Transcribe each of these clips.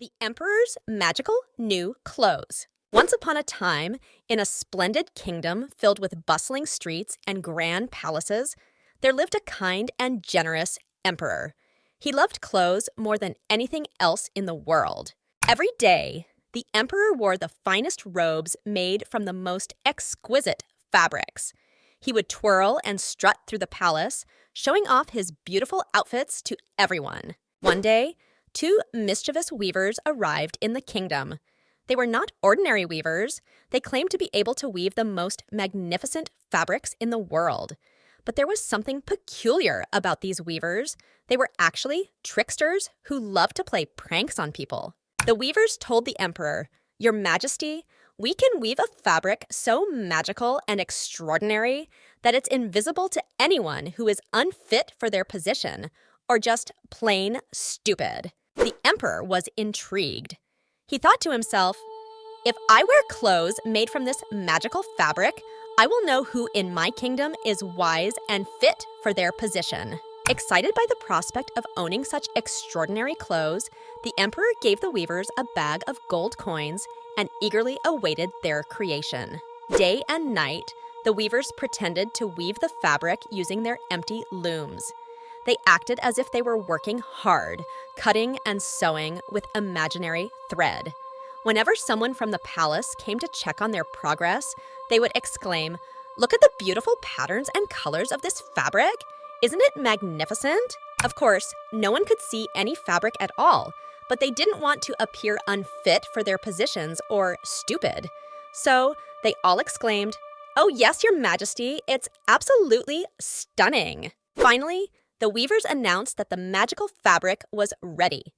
The Emperor's Magical New Clothes. Once upon a time, in a splendid kingdom filled with bustling streets and grand palaces, there lived a kind and generous emperor. He loved clothes more than anything else in the world. Every day, the emperor wore the finest robes made from the most exquisite fabrics. He would twirl and strut through the palace, showing off his beautiful outfits to everyone. One day, two mischievous weavers arrived in the kingdom. They were not ordinary weavers. They claimed to be able to weave the most magnificent fabrics in the world. But there was something peculiar about these weavers. They were actually tricksters who loved to play pranks on people. The weavers told the emperor, "Your Majesty, we can weave a fabric so magical and extraordinary that it's invisible to anyone who is unfit for their position or just plain stupid." The emperor was intrigued. He thought to himself, "If I wear clothes made from this magical fabric, I will know who in my kingdom is wise and fit for their position." Excited by the prospect of owning such extraordinary clothes, the emperor gave the weavers a bag of gold coins and eagerly awaited their creation. Day and night, the weavers pretended to weave the fabric using their empty looms. They acted as if they were working hard, cutting and sewing with imaginary thread. Whenever someone from the palace came to check on their progress, they would exclaim, "Look at the beautiful patterns and colors of this fabric! Isn't it magnificent?" Of course, no one could see any fabric at all, but they didn't want to appear unfit for their positions or stupid. So they all exclaimed, "Oh yes, Your Majesty, it's absolutely stunning." Finally, the weavers announced that the magical fabric was ready.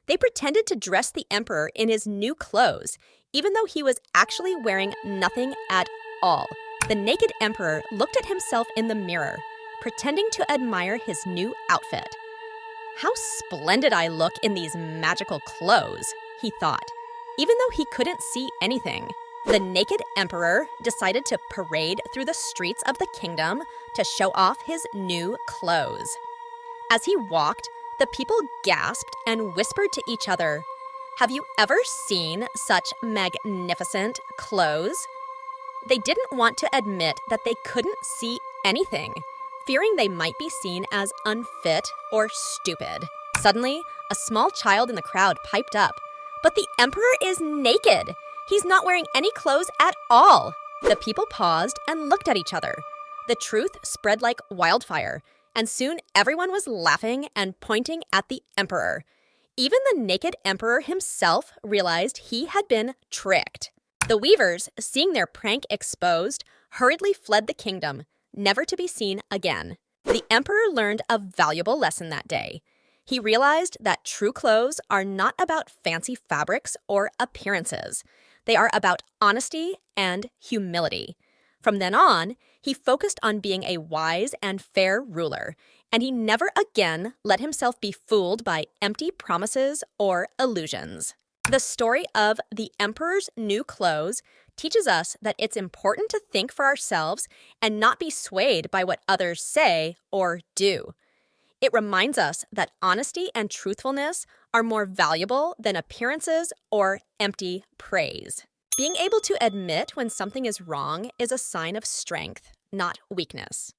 They pretended to dress the emperor in his new clothes, even though he was actually wearing nothing at all. The naked emperor looked at himself in the mirror, pretending to admire his new outfit. "How splendid I look in these magical clothes," he thought, even though he couldn't see anything. The naked emperor decided to parade through the streets of the kingdom to show off his new clothes. As he walked, the people gasped and whispered to each other, "Have you ever seen such magnificent clothes?" They didn't want to admit that they couldn't see anything, fearing they might be seen as unfit or stupid. Suddenly, a small child in the crowd piped up, "But the emperor is naked! He's not wearing any clothes at all!" The people paused and looked at each other. The truth spread like wildfire, and soon everyone was laughing and pointing at the emperor. Even the naked emperor himself realized he had been tricked. The weavers, seeing their prank exposed, hurriedly fled the kingdom, never to be seen again. The emperor learned a valuable lesson that day. He realized that true clothes are not about fancy fabrics or appearances. They are about honesty and humility. From then on, he focused on being a wise and fair ruler, and he never again let himself be fooled by empty promises or illusions. The story of The Emperor's New Clothes teaches us that it's important to think for ourselves and not be swayed by what others say or do. It reminds us that honesty and truthfulness are more valuable than appearances or empty praise. Being able to admit when something is wrong is a sign of strength, not weakness.